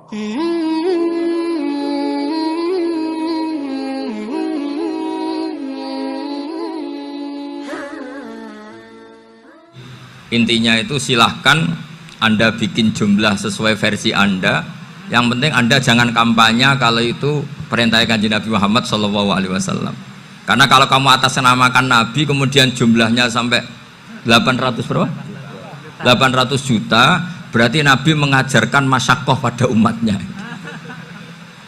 Intinya itu silahkan Anda bikin jumlah sesuai versi Anda. Yang penting Anda jangan kampanye kalau itu perintah Kanjeng Nabi Muhammad SAW. Karena kalau kamu atasnamakan Nabi kemudian jumlahnya sampai 800 berapa? 800 juta, berarti Nabi mengajarkan masyakoh pada umatnya.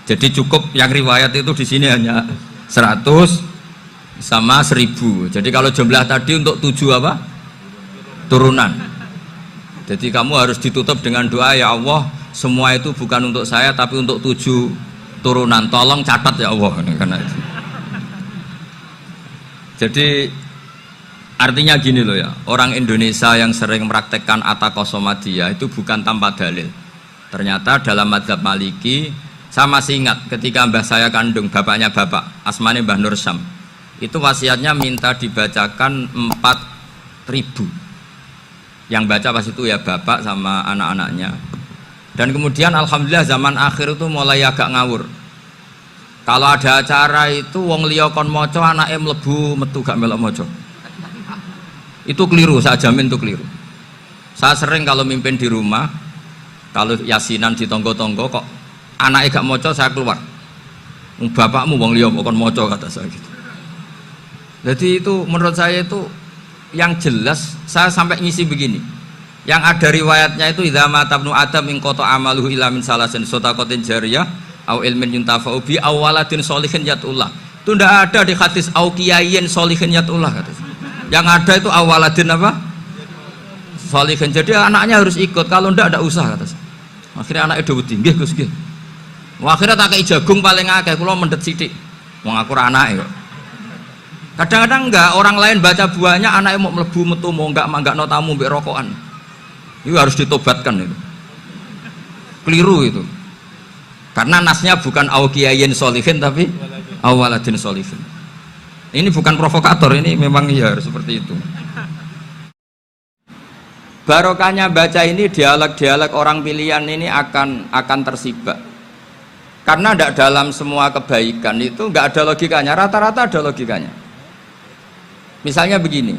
Jadi cukup yang riwayat itu di sini hanya 100 sama 1000. Jadi kalau jumlah tadi untuk 7 apa? Turunan. Jadi kamu harus ditutup dengan doa, ya Allah, semua itu bukan untuk saya tapi untuk 7 turunan. Tolong catat ya Allah. Karena itu. Jadi artinya gini loh ya, orang Indonesia yang sering mempraktekkan Ataqosomadiyah itu bukan tanpa dalil. Ternyata dalam mazhab Maliki, saya masih ingat ketika mbah saya kandung, bapaknya bapak, asmane Mbah Nur Syam, itu wasiatnya minta dibacakan 4.000. Yang baca pas itu ya bapak sama anak-anaknya. Dan kemudian alhamdulillah zaman akhir itu mulai agak ngawur. Kalau ada acara itu wong liya kon maca anake mlebu metu gak melok maca. Itu keliru, saya jamin itu keliru. Saya sering kalau mimpin di rumah, kalau yasinan di tonggo-tonggo kok anaknya gak maca, saya keluar. Bapakmu wong liya kon maca, kata saya gitu. Jadi itu menurut saya itu yang jelas. Saya sampai ngisi begini, yang ada riwayatnya itu idza mata ibnu adam in qata amaluhu illa min salasin shadaqatin jariyah au ilmin yuntafa'u bi aw waladin sholihin yatullah. Itu tidak ada di hadis au kiyayin sholihin yatullah, kata. Yang ada itu awaladin apa? Sholihin. Jadi anaknya harus ikut, kalau tidak usah, kata. Akhirnya anaknya udah tinggi Gus nggih. Akhirnya tak kei jagung paling akeh, kula mendet sithik. Wong aku ora anake kok. Kadang-kadang enggak, orang lain baca buahnya, anaknya mau melebu metu mau enggak no tamu mbek rokokan. Itu harus ditobatkan itu. Keliru itu. Karena nasnya bukan auqiyayin sholihin tapi awaladin sholihin. Ini bukan provokator, ini memang ya seperti itu. Barokahnya baca ini, dialog-dialog orang pilihan ini akan tersibak. Karena tidak dalam semua kebaikan itu enggak ada logikanya, rata-rata ada logikanya. Misalnya begini,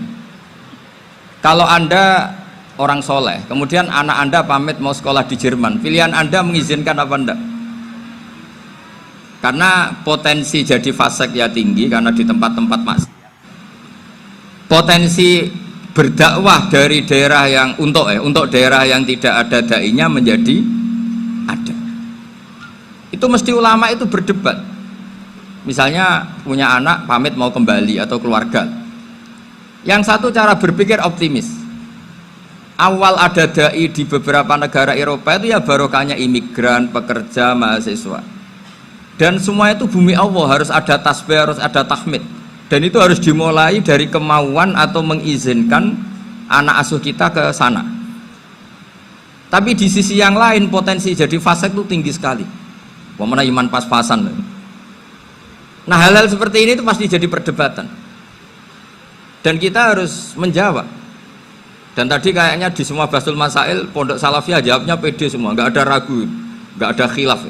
kalau Anda orang soleh, kemudian anak Anda pamit mau sekolah di Jerman, pilihan Anda mengizinkan apa enggak? Karena potensi jadi fasik ya tinggi, karena di tempat-tempat maksiat. Potensi berdakwah dari daerah yang untuk daerah yang tidak ada dai-nya menjadi ada. Itu mesti ulama itu berdebat. Misalnya punya anak pamit mau kembali atau keluarga. Yang satu cara berpikir optimis. Awal ada dai di beberapa negara Eropa itu ya barokahnya imigran, pekerja, mahasiswa. Dan semua itu bumi Allah, harus ada tasbih, harus ada tahmid. Dan itu harus dimulai dari kemauan atau mengizinkan anak asuh kita ke sana. Tapi di sisi yang lain potensi jadi fasik itu tinggi sekali. Pemana iman pas-pasan. Nah hal-hal seperti ini itu pasti jadi perdebatan. Dan kita harus menjawab. Dan tadi kayaknya di semua Basul Masail Pondok Salafiyah jawabnya pede semua, nggak ada ragu, nggak ada khilaf.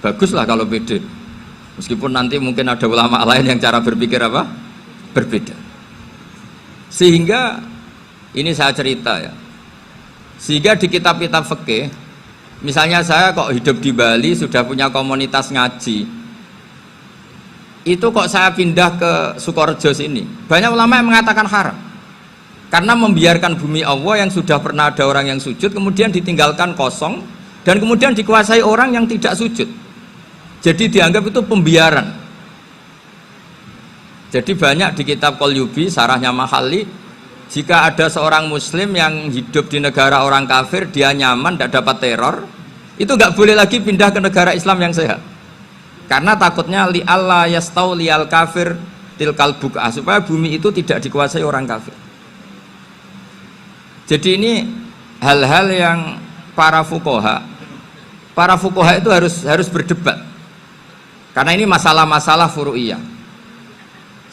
Baguslah kalau pede. Meskipun nanti mungkin ada ulama lain yang cara berpikir apa? Berbeda. Sehingga ini saya cerita ya. Sehingga di kitab-kitab fikih, misalnya saya kok hidup di Bali sudah punya komunitas ngaji. Itu kok saya pindah ke Sukorejo sini, banyak ulama yang mengatakan haram karena membiarkan bumi Allah yang sudah pernah ada orang yang sujud kemudian ditinggalkan kosong dan kemudian dikuasai orang yang tidak sujud, jadi dianggap itu pembiaran. Jadi banyak di kitab Qolyubi, sarahnya Mahalli, jika ada seorang muslim yang hidup di negara orang kafir, dia nyaman, tidak dapat teror, itu nggak boleh lagi pindah ke negara Islam yang sehat. Karena takutnya li Allah yastau lial kafir tilkal buka, supaya bumi itu tidak dikuasai orang kafir. Jadi ini hal-hal yang para fuqaha itu harus berdebat. Karena ini masalah-masalah furu'iyah.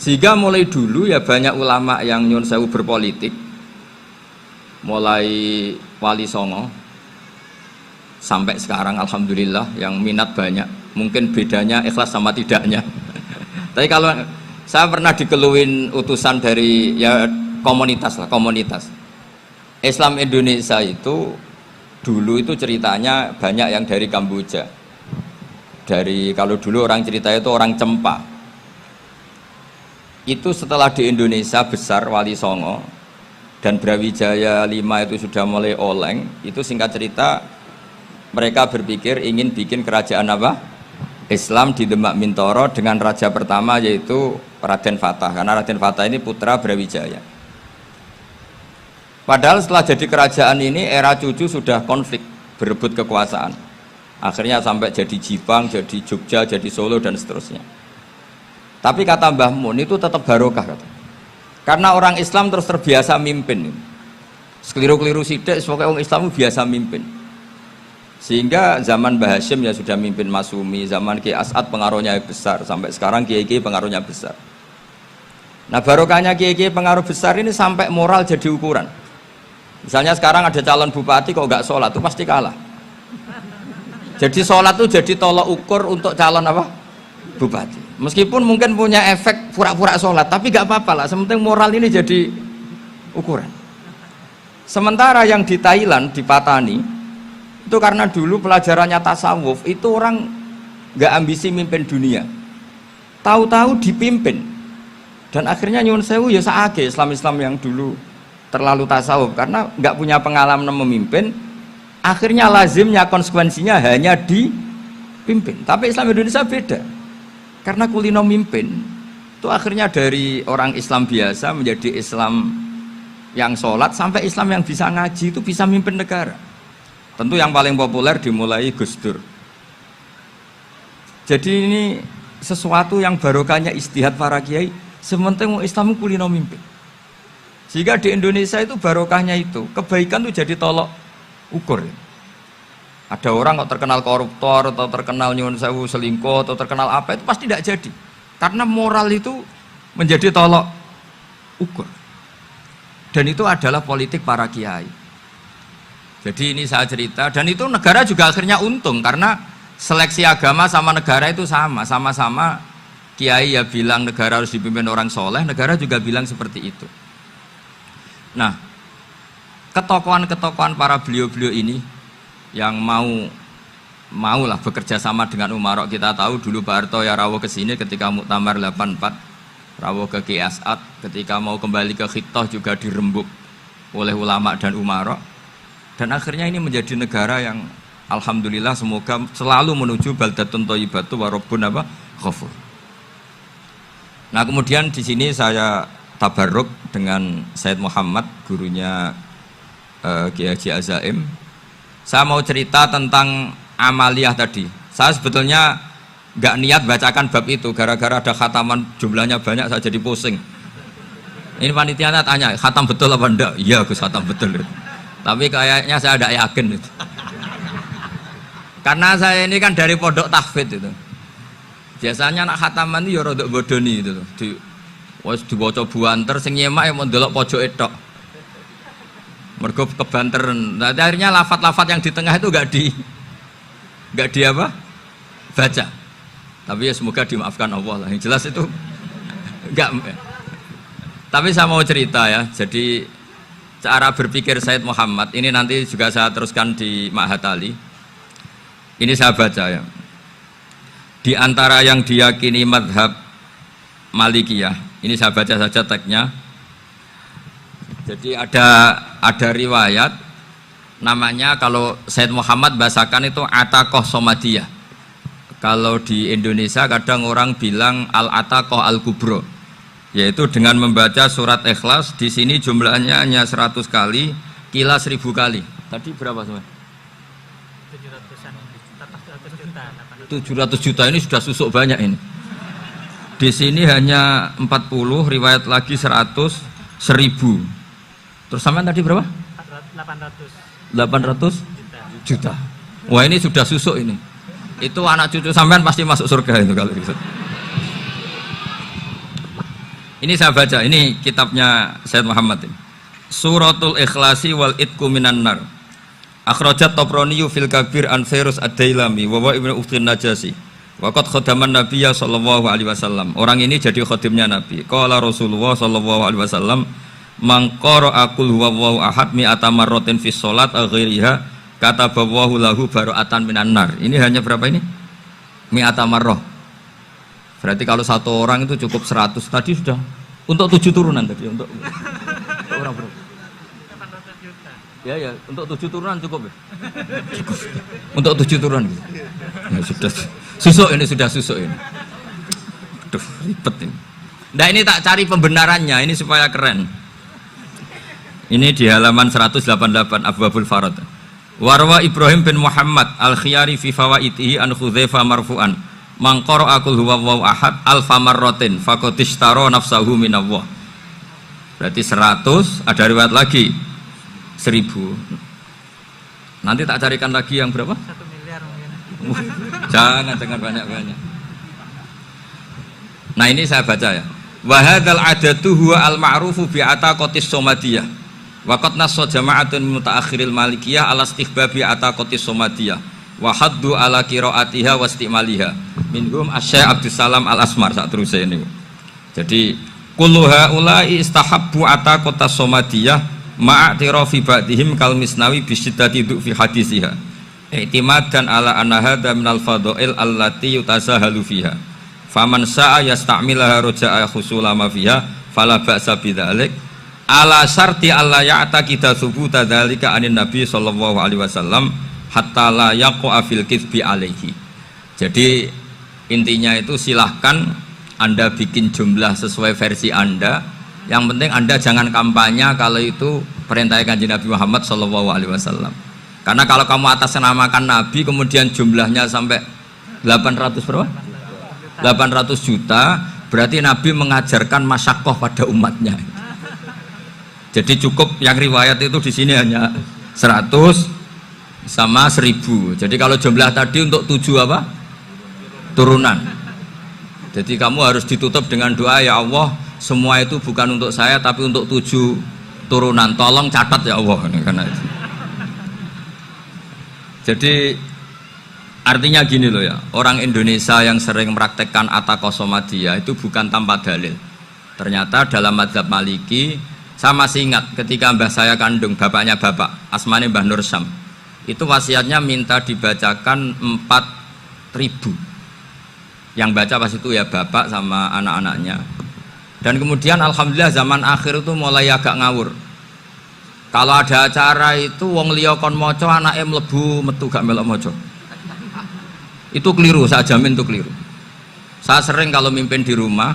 Sehingga mulai dulu ya banyak ulama yang nyun sewu berpolitik, mulai Wali Songo sampai sekarang alhamdulillah yang minat banyak. Mungkin bedanya ikhlas sama tidaknya. Tapi kalau saya pernah dikeluhin utusan dari ya komunitas lah, komunitas Islam Indonesia itu dulu itu ceritanya banyak yang dari Kamboja. Dari kalau dulu orang cerita itu orang Cempa. Itu setelah di Indonesia besar Wali Songo dan Brawijaya 5 itu sudah mulai oleng, itu singkat cerita mereka berpikir ingin bikin kerajaan apa? Islam di Demak Mintoro dengan raja pertama yaitu Raden Fatah, karena Raden Fatah ini putra Brawijaya. Padahal setelah jadi kerajaan ini era cucu sudah konflik berebut kekuasaan, akhirnya sampai jadi Jipang, jadi Jogja, jadi Solo dan seterusnya. Tapi kata Mbah Mun itu tetap barokah kata. Karena orang Islam terus terbiasa mimpin, sekeliru-keliru sidik, pokoknya orang Islam biasa mimpin. Sehingga zaman Mbah Hashim ya sudah mimpin Masumi, zaman Ki As'ad pengaruhnya besar, sampai sekarang Kiai-Kiai pengaruhnya besar. Nah barokahnya Kiai-Kiai pengaruh besar ini sampai moral jadi ukuran. Misalnya sekarang ada calon bupati kok nggak sholat, itu pasti kalah. Jadi sholat itu jadi tolok ukur untuk calon apa? Bupati. Meskipun mungkin punya efek pura-pura sholat, tapi nggak apa-apa lah, sementing moral ini jadi ukuran. Sementara yang di Thailand, di Patani, itu karena dulu pelajarannya tasawuf itu orang nggak ambisi mimpin dunia, tahu-tahu dipimpin, dan akhirnya nyuwun sewu ya saage Islam-Islam yang dulu terlalu tasawuf karena nggak punya pengalaman memimpin, akhirnya lazimnya konsekuensinya hanya dipimpin. Tapi Islam Indonesia beda, karena kulino mimpin itu akhirnya dari orang Islam biasa menjadi Islam yang sholat sampai Islam yang bisa ngaji itu bisa mimpin negara. Tentu yang paling populer dimulai Gus Dur. Jadi ini sesuatu yang barokahnya istihad para kiai, sementing Islam kulino mimpin. Sehingga di Indonesia itu barokahnya itu, kebaikan itu jadi tolok ukur. Ada orang kok terkenal koruptor atau terkenal nyuwun sewu selingkuh atau terkenal apa itu pasti tidak jadi. Karena moral itu menjadi tolok ukur. Dan itu adalah politik para kiai. Jadi ini saya cerita, dan itu negara juga akhirnya untung karena seleksi agama sama negara itu sama-sama kiai ya bilang negara harus dipimpin orang soleh, negara juga bilang seperti itu. Nah, ketokohan-ketokohan para beliau-beliau ini yang maulah bekerja sama dengan Umarok. Kita tahu dulu Pak Harto ya rawuh ke sini ketika Muktamar 84, rawuh ke Ki As'ad, ketika mau kembali ke Khittah juga dirembuk oleh ulama dan Umarok. Dan akhirnya ini menjadi negara yang alhamdulillah semoga selalu menuju baldatun thayyibatu wa rabbun ghafur. Nah, kemudian di sini saya tabarruk dengan Said Muhammad, gurunya Kiai Haji Azaim. Saya mau cerita tentang amaliyah tadi. Saya sebetulnya nggak niat bacakan bab itu, gara-gara ada khataman jumlahnya banyak saya jadi pusing. Ini panitianya tanya, khatam betul apa enggak? Iya Gus, khatam betul. Tapi kayaknya saya tidak yakin itu. Karena saya ini kan dari pondok tahfidz itu. Biasanya anak khataman itu ya rada bodoni itu. Wis diwaca buanter sing nyemak mau ndelok pojoke tok. Mergo kebanteren. Nah, akhirnya lafat-lafat yang di tengah itu enggak di apa? Baca. Tapi ya semoga dimaafkan Allah lah. Yang jelas itu enggak. Tapi saya mau cerita ya. Jadi cara berpikir Said Muhammad ini nanti juga saya teruskan di Ma'had Ali. Ini saya baca ya. Di antara yang diyakini madhab Malikiyah, ini saya baca saja teksnya. Jadi ada riwayat namanya, kalau Said Muhammad bahasakan itu Ataqoh Somadiyah. Kalau di Indonesia kadang orang bilang Al-Ataqoh Al-Kubro, yaitu dengan membaca surat Ikhlas. Di sini jumlahnya hanya 100 kali, kila 1000 kali. Tadi berapa semua? 700 juta ini sudah susuk banyak ini. Di sini hanya 40, riwayat lagi 100, 1000. Terus sampean tadi berapa? 800 juta. Wah, ini sudah susuk ini. Itu anak cucu sampean pasti masuk surga itu kalau gitu. Ini saya baca, ini kitabnya Said Muhammad ini. Suratul Ikhlasi wal Itqu minan nar. Akhrajat Tabrani fil Kabir an Fairuz ad-Dailami wa Ibnu Uftin Najasi. Waqad khadaman Nabiyya sallallahu alaihi wasallam. Orang ini jadi khadimnya Nabi. Qala Rasulullah sallallahu alaihi wasallam, "Man qara'a qul huwallahu ahad mi'ata marratin fi shalat ghairiha kataballahu lahu bara'atan minan nar." Ini hanya berapa ini? Mi'ata marrah. Berarti kalau satu orang itu cukup 100. Tadi sudah untuk 7 turunan tadi untuk orang berapa? Ya, untuk 7 turunan cukup ya? Cukup. Untuk 7 turunan ya, sudah susuk ini, sudah susuk ini. Aduh, ribet ini. Nah ini tak cari pembenarannya, ini supaya keren. Ini di halaman 188 Abwabul Farad. Warwa Ibrahim bin Muhammad al-Khiyari fi fawaitihi an Khudzaifa marfu'an. Man qara'a qul huwallahu ahad alfa marratin faqad ishtara nafsahu minallah. Berarti 100, ada riwayat lagi 1000. Nanti tak carikan lagi yang berapa? 1 miliar mungkin. Jangan banyak-banyak. Nah ini saya baca ya. Wa hadzal adatu huwa al-ma'rufu bi ataqatis somadiyah. Wa qad nassa jama'atun mutaakhiril malikiyah ala istihbabi ataqatis somadiyah wa haddu ala qiraatiha wa istimaliha. Minhum Asy-Syaikh Abdus Salam Al-Asmar sak teruse ini. Jadi kullu haula'i istahabbu ataqatas somadiyah ma'atirafi ba'dihim kal misnawi bisiddati fi hadisiha i'timadan ala anna hadha minal fadail allati yutasahalu fiha faman sa'a yasta'milaha roja'a khusula ma fiha fala ba'sa bidzalik ala syarti alla ya'taqida thubuta dzalika anin nabi sallallahu alaihi wasallam hatta la yaqa fil kitsbi alaihi. Jadi intinya itu silahkan Anda bikin jumlah sesuai versi Anda. Yang penting Anda jangan kampanye kalau itu perintah Kanjeng Nabi Muhammad sallallahu alaihi wasallam. Karena kalau kamu atasnamakan Nabi kemudian jumlahnya sampai 800 berapa? 800 juta, berarti Nabi mengajarkan masyaqqah pada umatnya. Jadi cukup yang riwayat itu di sini hanya 100 sama 1000. Jadi kalau jumlah tadi untuk 7 apa? Turunan. Jadi kamu harus ditutup dengan doa, ya Allah, semua itu bukan untuk saya tapi untuk 7 turunan, tolong catat ya Allah. Karena itu. Jadi artinya gini loh ya, orang Indonesia yang sering mempraktekkan ataqosomadiyah itu bukan tanpa dalil. Ternyata dalam mazhab Maliki, saya masih ingat ketika mbah saya kandung, bapaknya bapak, asmane Mbah Nur Syam, itu wasiatnya minta dibacakan 4.000. Yang baca pas itu ya bapak sama anak-anaknya. Dan kemudian alhamdulillah zaman akhir itu mulai agak ngawur. Kalau ada acara itu wong liya kon maca anake mlebu metu gak melok maca. Itu keliru, saya jamin itu keliru. Saya sering kalau mimpin di rumah,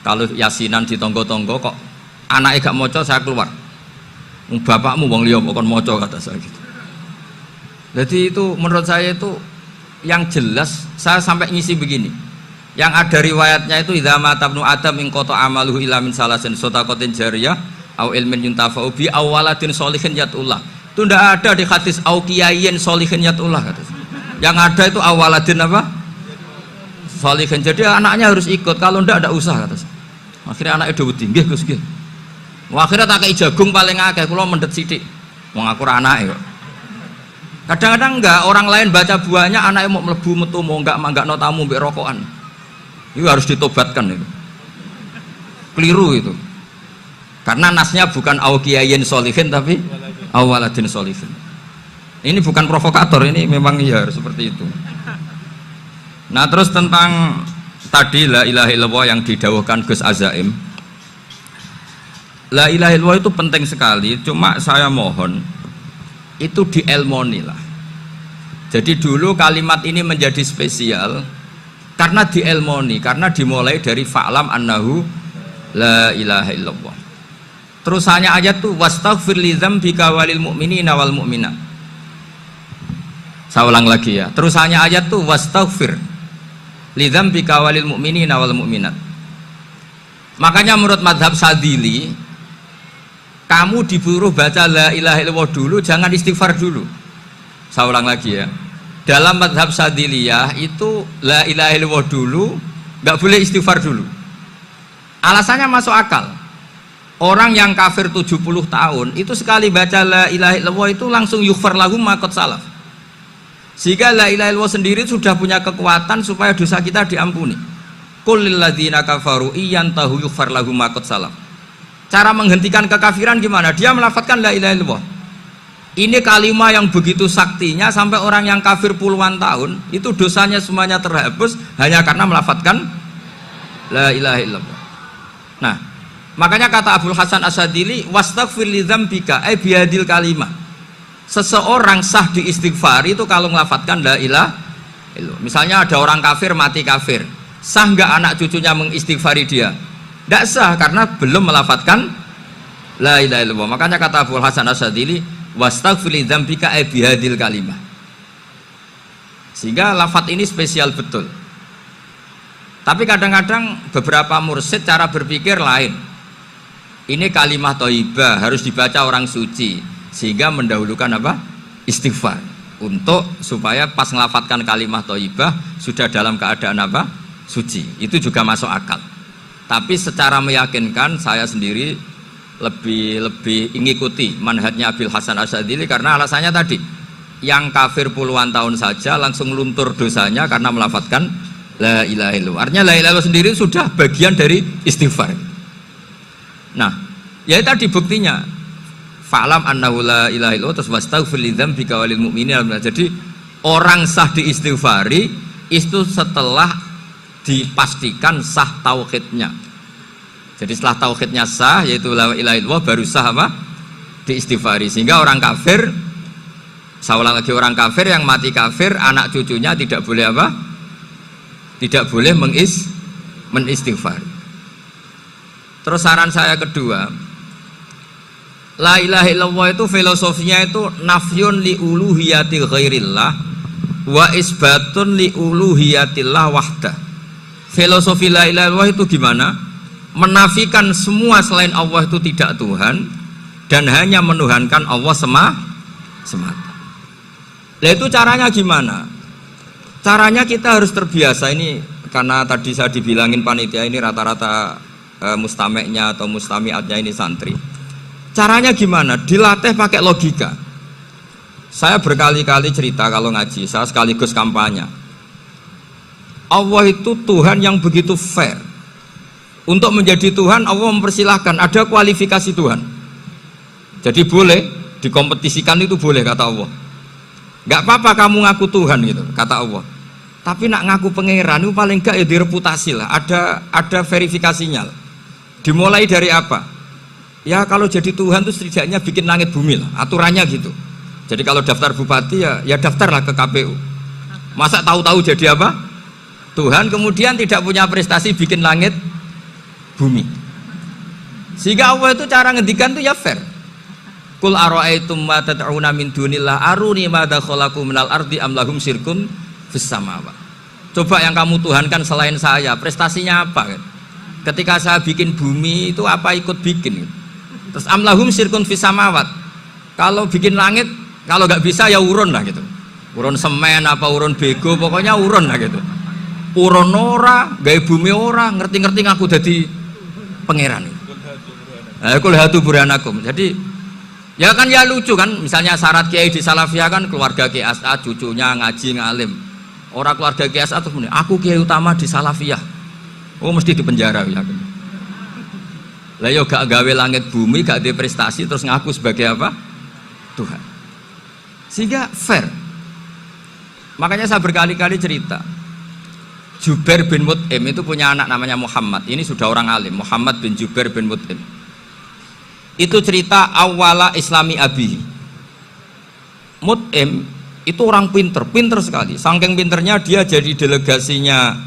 kalau yasinan di tonggo-tonggo kok anake gak maca saya keluar. Bapakmu wong liya kon maca kata saya gitu. Jadi itu menurut saya itu yang jelas saya sampai ngisi begini. Yang ada riwayatnya itu idza mata ibnu adam min qata amaluhu illa min salasin shadaqatin jariyah au ilmin yuntafa'u bi awaladin sholihin yatullah. Itu tidak ada di hadis au kiyayin sholihin yatullah kata. Yang ada itu awaladin apa? Sholihin. Jadi anaknya harus ikut, kalau tidak ada usah kata. Akhirnya anaknya udah tinggi Gus nggih. Akhirnya tak kei jagung paling akeh, kula mendet sithik. Wong aku ora anake kok. Kadang-kadang enggak, orang lain baca buahnya anaknya mau mlebu metu mau enggak no tamu mbek rokokan. Itu harus ditobatkan itu. Keliru itu. Karena nasnya bukan auqiyayin sholihin tapi awaladin sholihin. Ini bukan provokator, ini memang ya seperti itu. Nah, terus tentang tadi la ilaha illallah yang didawuhkan Gus Azaim. La ilaha illallah itu penting sekali, cuma saya mohon itu dielmoni lah. Jadi dulu kalimat ini menjadi spesial karena dielmoni, karena dimulai dari fa'lam annahu la ilaha illallah. Terusannya ayat tuh wastaghfir li dzambika walil mu'minina wal mu'minat. Saya ulang lagi ya. Terusannya ayat tuh wastaghfir li dzambika walil mu'minina wal mu'minat. Makanya menurut madhab Sadili, kamu disuruh baca la ilaha illallah dulu, jangan istighfar dulu. Saya ulang lagi ya. Dalam madhab Sadiliyah itu la ilaha illallah dulu, nggak boleh istighfar dulu. Alasannya masuk akal. Orang yang kafir 70 tahun itu sekali baca la ilaha illallah itu langsung yughfar lahum ma qad salaf. Sehingga la ilaha illallah sendiri sudah punya kekuatan supaya dosa kita diampuni. Qul lil ladzina kafaru iyantahu yughfar lahum ma qad salaf. Cara menghentikan kekafiran gimana? Dia melafadzkan la ilaha illallah. Ini kalimat yang begitu saktinya sampai orang yang kafir puluhan tahun itu dosanya semuanya terhapus hanya karena melafadzkan la ilaha illallah. Nah, makanya kata Abdul Hasan Asyadili, wastaghfir li dzambika ay bihadil kalimah. Seseorang sah di istighfar itu kalau melafadzkan la ilaha illallah. Misalnya ada orang kafir mati kafir, sah enggak anak cucunya mengistighfari dia? Tidak sah karena belum melafadzkan la ilaha illallah. Makanya kata Abdul Hasan Asyadili, wastaghfir li dzambika ay bihadil kalimah. Sehingga lafadz ini spesial betul. Tapi kadang-kadang beberapa mursyid cara berpikir lain. Ini kalimah thayyibah harus dibaca orang suci sehingga mendahulukan apa? Istighfar untuk supaya pas ngelafatkan kalimah thayyibah sudah dalam keadaan apa? Suci. Itu juga masuk akal. Tapi secara meyakinkan saya sendiri lebih mengikuti manhajnya Abil Hasan Asyadzili karena alasannya tadi yang kafir puluhan tahun saja langsung luntur dosanya karena melafatkan la ilaha illallah. Artinya la ilaha illallah sendiri sudah bagian dari istighfar. Nah, ya tadi buktinya fa'lam annahu la ilaha illallah terus wastaghfir li dzambika walil mu'minin. Jadi orang sah diistighfari itu setelah dipastikan sah tauhidnya. Jadi setelah tauhidnya sah yaitu la ilaha illallah baru sah apa? Diistighfari. Sehingga orang kafir, saya ulang lagi, orang kafir yang mati kafir anak cucunya tidak boleh apa? Tidak boleh menistighfar. Terus saran saya kedua, la ilaha illallah itu filosofinya itu nafyun li uluhiyati ghairillah wa isbatun li uluhiyatillah wahdah. Filosofi la ilaha illallah itu gimana? Menafikan semua selain Allah itu tidak Tuhan dan hanya menuhankan Allah semata. Nah itu caranya gimana? Caranya kita harus terbiasa ini karena tadi saya dibilangin panitia ini rata-rata mustameknya atau mustamiatnya ini santri. Caranya gimana? Dilatih pakai logika. Saya berkali-kali cerita kalau ngaji, saya sekaligus kampanye. Allah itu Tuhan yang begitu fair. Untuk menjadi Tuhan Allah mempersilahkan, ada kualifikasi Tuhan. Jadi boleh dikompetisikan itu boleh kata Allah. Gak apa-apa kamu ngaku Tuhan gitu kata Allah. Tapi nak ngaku pangeran itu paling gak ya direputasi lah. Ada verifikasinya lah. Dimulai dari apa? Ya kalau jadi Tuhan itu setidaknya bikin langit bumi lah. Aturannya gitu. Jadi kalau daftar bupati ya daftarlah ke KPU. Masa tahu-tahu jadi apa? Tuhan kemudian tidak punya prestasi bikin langit bumi. Sehingga Allah itu cara ngendikan itu ya fair. Qul ara'aitum ma tad'una min dunillah aruni madza khalaqu minal ardi am lahum syirkun fis samawat. Coba yang kamu tuhankan selain saya, prestasinya apa kan? Ketika saya bikin bumi itu apa ikut bikin? Terus am lahum syirkun fis samawat. Kalau bikin langit, kalau nggak bisa ya urun lah gitu. Urun semen apa urun bego, pokoknya urun lah gitu. Urun ora, gawe bumi ora, ngerti-ngerti ngaku dadi pangeran. Kul hatu burhanakum. Jadi ya kan ya lucu kan, misalnya syarat kiai di Salafiyah kan keluarga Kiai As'ad, cucunya ngaji ngalim. Orang keluarga Kiai As'ad tuh aku kiai utama di Salafiyah. Oh mesti di penjara ya. Lah yo gak gawe langit bumi, gak ada prestasi terus ngaku sebagai apa? Tuhan. Sehingga fair. Makanya saya berkali-kali cerita. Jubair bin Mut'im itu punya anak namanya Muhammad. Ini sudah orang alim, Muhammad bin Jubair bin Mut'im. Itu cerita awala islami abi. Mut'im itu orang pinter sekali. Saking pinternya dia jadi delegasinya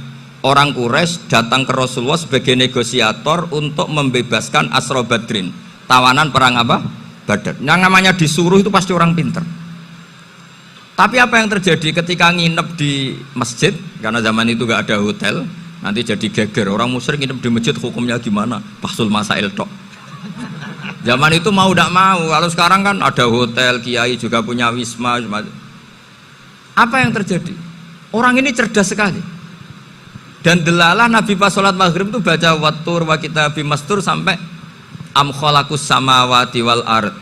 orang Quraisy datang ke Rasulullah sebagai negosiator untuk membebaskan Asra Badrin, tawanan perang apa? Badar. Yang namanya disuruh itu pasti orang pinter. Tapi apa yang terjadi ketika nginep di masjid? Karena zaman itu gak ada hotel, nanti jadi geger. Orang musyrik nginep di masjid hukumnya gimana? Bahsul masail tok. Zaman itu mau tidak mau. Kalau sekarang kan ada hotel, kiai juga punya wisma. Apa yang terjadi? Orang ini cerdas sekali. Dan delalah Nabi pas sholat maghrib itu baca watur wa kitabim mastur sampai Am khalaqus samawati wal ard.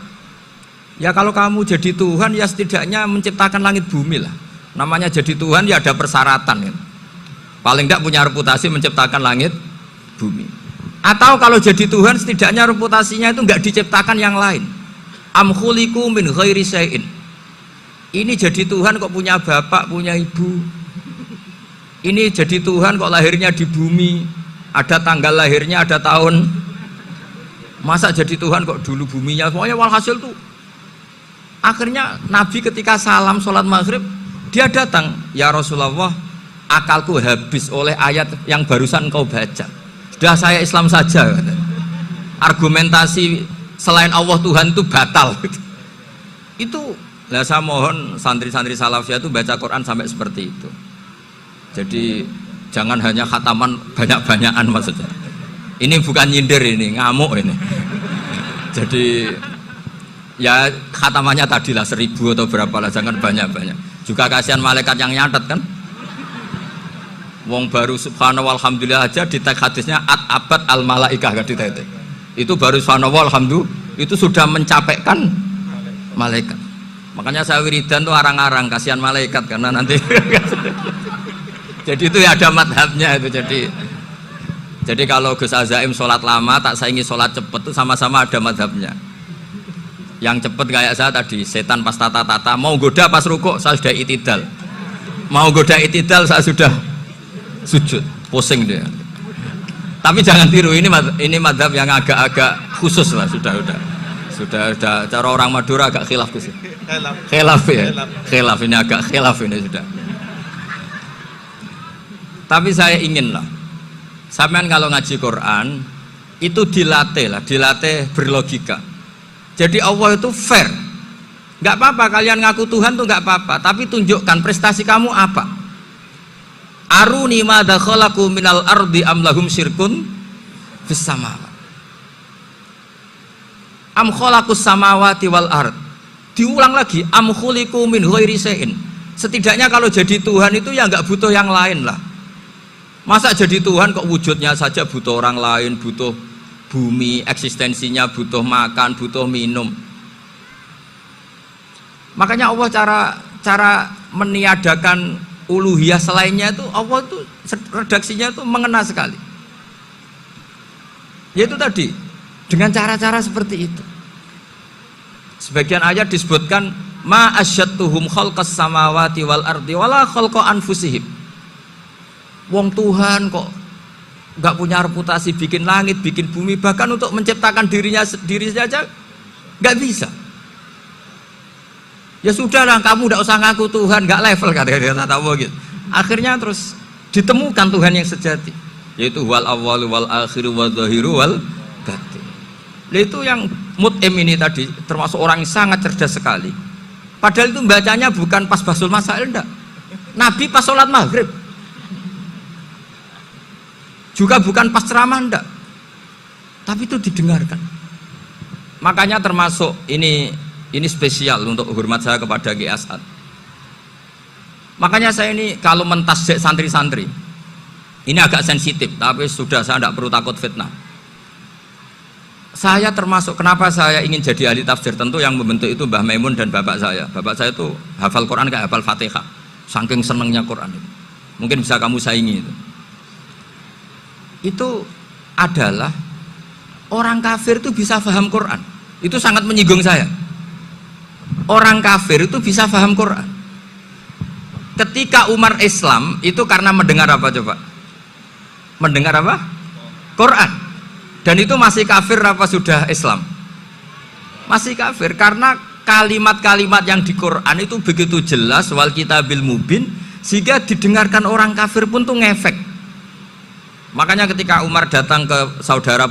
Ya kalau kamu jadi Tuhan ya setidaknya menciptakan langit bumi lah. Namanya jadi Tuhan ya ada persyaratan kan. Paling enggak punya reputasi menciptakan langit bumi. Atau kalau jadi Tuhan setidaknya reputasinya itu enggak diciptakan yang lain. Am khuliqu min ghairi syai'in. Ini jadi Tuhan kok punya bapak, punya ibu. Ini jadi Tuhan kok lahirnya di bumi, ada tanggal lahirnya, ada tahun. Masa jadi Tuhan kok dulu buminya, pokoknya walhasil tuh. Akhirnya Nabi ketika salam sholat maghrib, dia datang, ya Rasulullah, akalku habis oleh ayat yang barusan kau baca. Sudah saya Islam saja. Argumentasi selain Allah Tuhan itu batal. Itu. Nah, saya mohon santri-santri salafiyah itu baca Quran sampai seperti itu. Jadi jangan hanya khataman banyak-banyakan maksudnya. Ini bukan nyindir ini, ngamuk ini. Jadi ya khatamannya tadilah 1000 atau berapa lah, jangan banyak-banyak. Juga kasihan malaikat yang nyatet kan. Wong baru subhanallah alhamdulillah aja di teks hadisnya abad al malaikah kan di itu baru subhanallah alhamdulillah itu sudah mencapaikan malaikat. Makanya saya wiridan tuh arang-arang kasihan malaikat karena nanti jadi itu ya ada madhabnya itu. Jadi kalau Gus Azaim sholat lama tak saingi sholat cepet itu sama-sama ada madhabnya. Yang cepet kayak saya tadi setan pas tata-tata mau goda pas rukuk saya sudah itidal, mau goda itidal saya sudah sujud pusing dia. Tapi jangan tiru ini madhab yang agak-agak khusus lah sudah cara orang Madura agak khilaf sih. Khilaf ya. Khilaf ini agak khilaf ini sudah. Tapi saya ingin lah sampean kalau ngaji Quran itu dilatih berlogika. Jadi Allah itu fair. Enggak apa-apa kalian ngaku Tuhan tuh enggak apa-apa, tapi tunjukkan prestasi kamu apa. Aruni madza khalaqu minal ardi am lahum syirkun fis samawati. Am khalaqus samawati wal ard. Diulang lagi, am khuliqu min ghairi syai'in. Setidaknya kalau jadi Tuhan itu ya enggak butuh yang lain lah. Masa jadi Tuhan kok wujudnya saja butuh orang lain, butuh bumi, eksistensinya butuh makan, butuh minum. Makanya Allah cara meniadakan uluhiyah selainnya itu Allah itu redaksinya itu mengena sekali. Yaitu tadi dengan cara-cara seperti itu. Sebagian ayat disebutkan ma asyattuhum khalqas samawati wal ardi wala khalqa anfusihim. Wong Tuhan kok nggak punya reputasi bikin langit, bikin bumi, bahkan untuk menciptakan dirinya sendiri saja nggak bisa. Ya sudahlah, kamu nggak usah ngaku Tuhan, nggak level kata-kata tahu gitu. Akhirnya terus ditemukan Tuhan yang sejati, yaitu wal awwalu wal akhiru wal zahiru wal batin. Itu yang mut'im ini tadi termasuk orang yang sangat cerdas sekali. Padahal itu bacanya bukan pas basul masail, enggak. Nabi pas sholat maghrib. Juga bukan pas ceramah, enggak. Tapi itu didengarkan. Makanya termasuk ini spesial untuk hormat saya kepada Ki As'ad. Makanya saya ini kalau mentasjek santri-santri ini agak sensitif, tapi sudah saya tidak perlu takut fitnah. Saya termasuk kenapa saya ingin jadi ahli tafsir, tentu yang membentuk itu Mbah Maimun dan bapak saya. Bapak saya itu hafal Quran kayak hafal Fatihah, saking senengnya Quran itu. Mungkin bisa kamu saingi itu. Itu adalah orang kafir itu bisa paham Quran. Itu sangat menyinggung saya. Orang kafir itu bisa paham Quran. Ketika Umar Islam itu karena mendengar apa coba? Mendengar apa? Quran. Dan itu masih kafir apa sudah Islam? Masih kafir karena kalimat-kalimat yang di Quran itu begitu jelas wal kitabil mubin sehingga didengarkan orang kafir pun tuh ngefek. Makanya ketika Umar datang ke saudari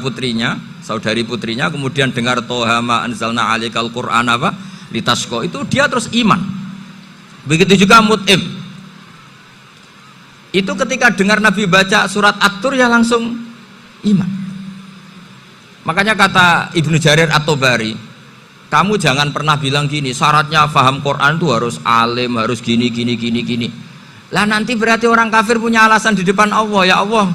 putrinya kemudian dengar Toha ma anzalna alaikal Qur'an apa litasqa, itu dia terus iman. Begitu juga Mut'im. Itu ketika dengar Nabi baca surat At-Tur ya langsung iman. Makanya kata Ibnu Jarir At-Tabari, kamu jangan pernah bilang gini, syaratnya paham Quran itu harus alim, harus gini. Lah nanti berarti orang kafir punya alasan di depan Allah, ya Allah,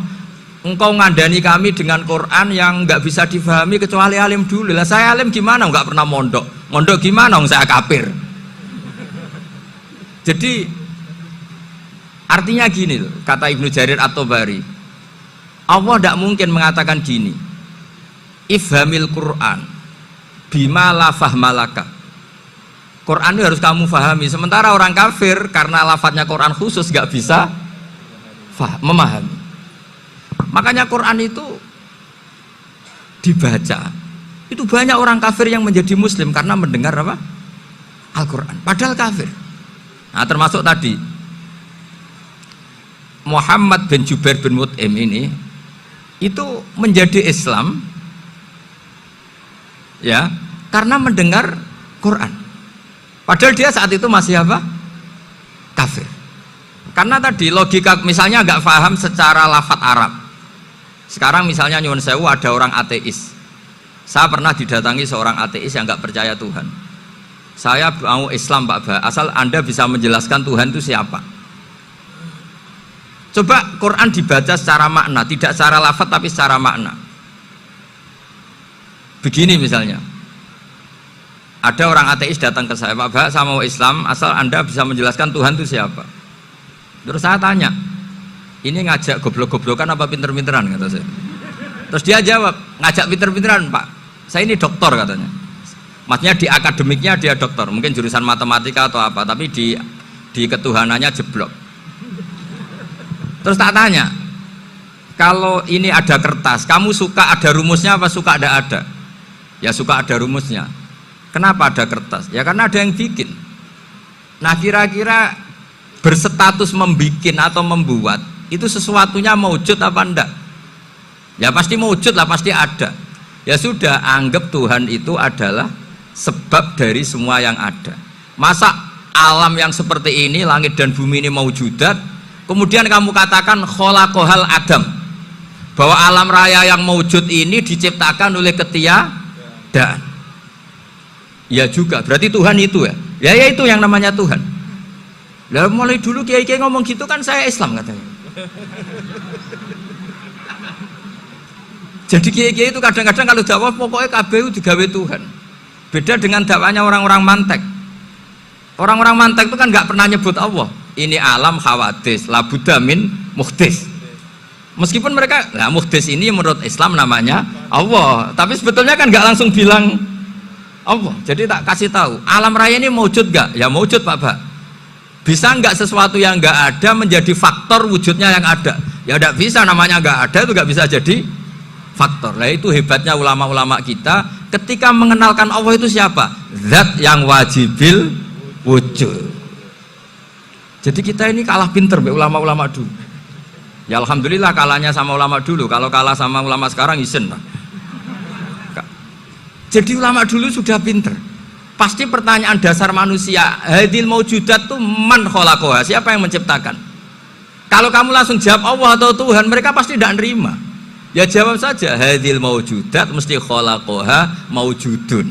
engkau ngandani kami dengan Quran yang nggak bisa difahami kecuali alim dulu. Lah saya alim gimana? Nggak pernah mondok. Mondok gimana? Saya kafir. Jadi artinya gini loh, kata Ibnu Jarir At-Tabari, Allah tidak mungkin mengatakan gini, ifhamil Quran bima la fahmalaka. Quran itu harus kamu fahami. Sementara orang kafir karena lafadznya Quran khusus nggak bisa memahami. Makanya Quran itu dibaca. Itu banyak orang kafir yang menjadi muslim karena mendengar apa? Al-Quran. Padahal kafir. Nah, termasuk tadi Muhammad bin Jubair bin Mut'im ini itu menjadi Islam ya karena mendengar Quran. Padahal dia saat itu masih apa? Kafir. Karena tadi logika misalnya nggak paham secara lafadz Arab. Sekarang misalnya nyuwun sewu ada orang ateis. Saya pernah didatangi seorang ateis yang nggak percaya Tuhan. Saya mau Islam Pak Ba, asal Anda bisa menjelaskan Tuhan itu siapa. Coba Quran dibaca secara makna, tidak secara lafadz tapi secara makna. Begini misalnya, ada orang ateis datang ke saya, Pak Ba, saya mau Islam, asal Anda bisa menjelaskan Tuhan itu siapa. Terus saya tanya, ini ngajak goblok-goblokan apa pinter-pinteran, kata saya. Terus dia jawab, ngajak pinter-pinteran Pak, saya ini doktor katanya. Maksudnya di akademiknya dia doktor, mungkin jurusan matematika atau apa, tapi di ketuhanannya jeblok. Terus tak tanya, kalau ini ada kertas, kamu suka ada rumusnya apa suka ada? Ya suka ada rumusnya. Kenapa ada kertas? Ya karena ada yang bikin. Nah kira-kira berstatus membikin atau membuat itu sesuatunya maujud apa enggak? Ya pasti maujud lah, pasti ada. Ya sudah, anggap Tuhan itu adalah sebab dari semua yang ada. Masa alam yang seperti ini, langit dan bumi ini maujudat, kemudian kamu katakan kholaqohal adam, bahwa alam raya yang maujud ini diciptakan oleh ketiadaan. Ya juga, berarti Tuhan itu ya? Ya itu yang namanya Tuhan. Lah mulai dulu kiai-kiai ngomong gitu kan saya Islam katanya. Jadi kiai-kiai itu kadang-kadang kalau dakwah pokoknya KBU digawe Tuhan. Beda dengan dakwanya orang-orang mantek. Orang-orang mantek itu kan nggak pernah nyebut Allah. Ini alam khawadis, labudamin muhdis. Meskipun mereka, nah muhdis ini menurut Islam namanya Allah. Tapi sebetulnya kan nggak langsung bilang Allah. Jadi tak kasih tahu, alam raya ini maujud nggak? Ya maujud Pak. Bisa nggak sesuatu yang nggak ada menjadi faktor wujudnya yang ada? Ya nggak bisa, namanya nggak ada itu nggak bisa jadi faktor. Nah itu hebatnya ulama-ulama kita. Ketika mengenalkan Allah itu siapa? Zat yang wajibil wujud. Jadi kita ini kalah pinter be ulama-ulama dulu. Ya alhamdulillah kalahnya sama ulama dulu. Kalau kalah sama ulama sekarang isen lah. Jadi ulama dulu sudah pinter. Pasti pertanyaan dasar manusia, hadil maujudat tuh man khalaqaha, siapa yang menciptakan? Kalau kamu langsung jawab Allah atau Tuhan, mereka pasti tidak nerima. Ya jawab saja, hadil maujudat mesti khalaqaha maujudun.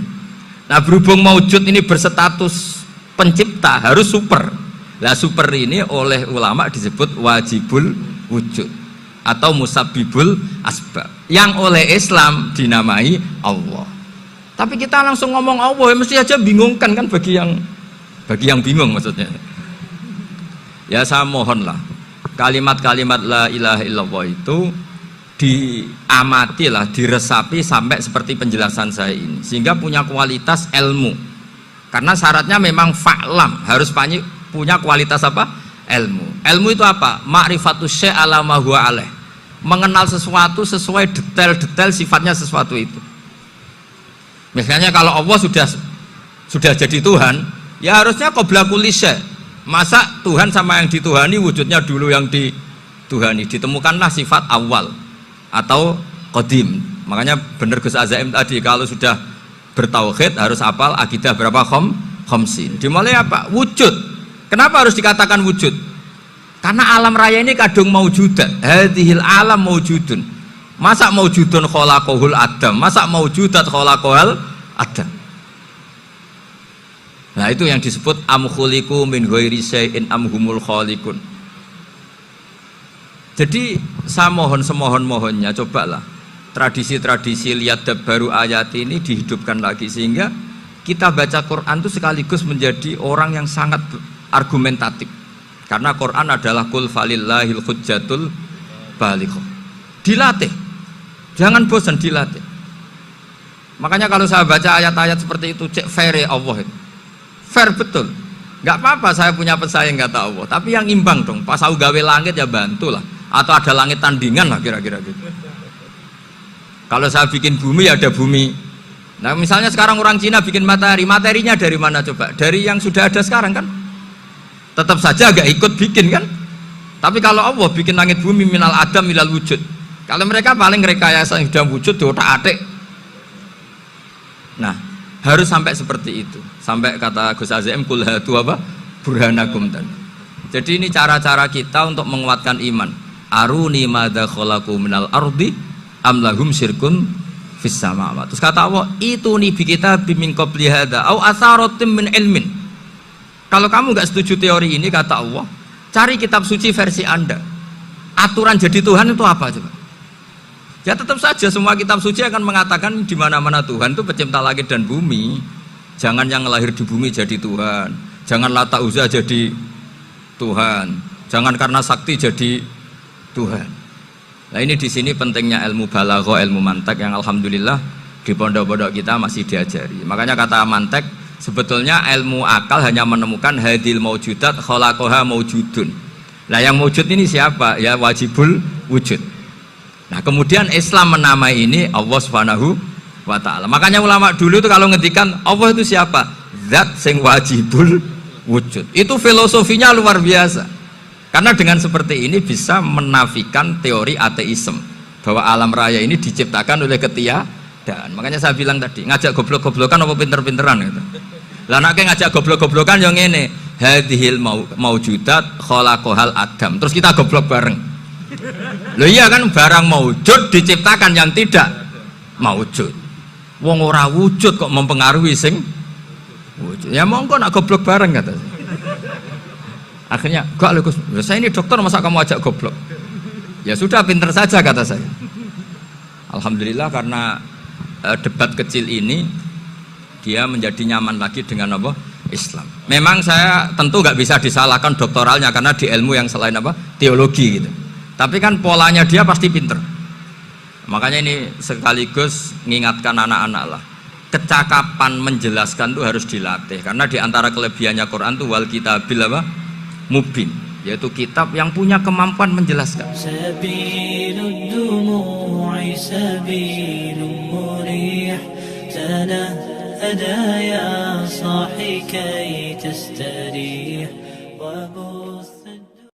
Nah berhubung maujud ini berstatus pencipta, harus super. Nah super ini oleh ulama disebut wajibul wujud atau musabbibul asbab, yang oleh Islam dinamai Allah. Tapi kita langsung ngomong Allah, ya mesti aja bingungkan kan bagi yang bingung maksudnya. Ya saya mohonlah kalimat-kalimat la ilaha illallah itu diamatilah, diresapi sampai seperti penjelasan saya ini, sehingga punya kualitas ilmu. Karena syaratnya memang fa'lam, harus punya kualitas apa? Ilmu. Ilmu itu apa? Ma'rifatus syai' ala ma huwa alaih. Mengenal sesuatu sesuai detail-detail sifatnya sesuatu itu. Misalnya kalau Allah sudah jadi Tuhan, ya harusnya qabla kulli syai'. Masa Tuhan sama yang dituhani wujudnya dulu yang dituhani? Ditemukanlah sifat awal atau qadim. Makanya benar Gus Azaim tadi, kalau sudah bertauhid harus hafal akidah berapa khamsin. Dimulai apa? Wujud. Kenapa harus dikatakan wujud? Karena alam raya ini kadung maujudat. Hadhil alam maujudun. Masa maujudun khalaqahul adam? Masa maujudat khalaqahul adam? Nah itu yang disebut am khuliqu min ghairi syai'in am humul khaliqun. Jadi saya mohon semohon-mohonnya, cobalah tradisi-tradisi lihat baru ayat ini dihidupkan lagi, sehingga kita baca Quran itu sekaligus menjadi orang yang sangat argumentatif. Karena Quran adalah qul falillahil hujjatul balighah. Dilatih, jangan bosan dilatih. Makanya kalau saya baca ayat-ayat seperti itu, cek fair Allah itu. Fair betul. Nggak apa-apa saya punya pesaing kata Allah, tapi yang imbang dong. Pas aku gawe langit ya bantulah, atau ada langit tandingan lah kira-kira gitu. Kalau saya bikin bumi ya ada bumi. Nah misalnya sekarang orang Cina bikin matahari, materinya dari mana coba? Dari yang sudah ada sekarang kan? Tetap saja agak ikut bikin kan? Tapi kalau Allah bikin langit bumi minal adam minal wujud. Kalau mereka paling rekayasa yang sudah wujud di otak-atik. Nah harus sampai seperti itu. Sampai kata Gus Azim kul hatu apa? Burhanakum dan. Jadi ini cara-cara kita untuk menguatkan iman. Aruni madza khalaqu minal ardi am lahum syirkun fis samawati. Terus kata Allah, itu nih bi kitab min qabli hadza au atharatin min ilmin. Kalau kamu nggak setuju teori ini kata Allah, cari kitab suci versi Anda. Aturan jadi Tuhan itu apa coba? Ya tetap saja semua kitab suci akan mengatakan di mana-mana Tuhan itu pencipta langit dan bumi. Jangan yang lahir di bumi jadi Tuhan. Jangan Lata Uzza jadi Tuhan. Jangan karena sakti jadi Tuhan. Nah ini di sini pentingnya ilmu balaghah, ilmu mantek yang alhamdulillah di pondok-pondok kita masih diajari. Makanya kata mantek sebetulnya ilmu akal hanya menemukan hadil maujudat khalaqaha maujudun. Nah yang wujud ini siapa? Ya wajibul wujud. Nah kemudian Islam menamai ini Allah Subhanahu wa ta'ala. Makanya ulama dulu itu kalau ngendikan Allah itu siapa? Zat sing wajibul wujud. Itu filosofinya luar biasa. Karena dengan seperti ini bisa menafikan teori ateisme bahwa alam raya ini diciptakan oleh ketiadaan. Makanya saya bilang tadi ngajak goblok-goblokan apa pinter-pinteran gitu. Lah nek ngajak goblok-goblokan yang ngene, hadhil maujudat khalaqahal adam. Terus kita goblok bareng. Loh iya kan barang maujud diciptakan yang tidak maujud. Wong ora wujud kok mempengaruhi sing wujud. Ya monggo nak goblok bareng kata. Akhirnya, enggak Gus, saya ini dokter masa kamu ajak goblok? Ya sudah pinter saja kata saya. Alhamdulillah karena debat kecil ini dia menjadi nyaman lagi dengan apa? Islam. Memang saya tentu nggak bisa disalahkan doktoralnya karena di ilmu yang selain apa? Teologi gitu. Tapi kan polanya dia pasti pinter. Makanya ini sekaligus mengingatkan anak-anak lah. Kecakapan menjelaskan itu harus dilatih karena di antara kelebihannya Quran itu wal kitabil apa? Mubin, yaitu kitab yang punya kemampuan menjelaskan. Sabilud dumu'i sabilun murih tanahada ya sahi kay tastarih wa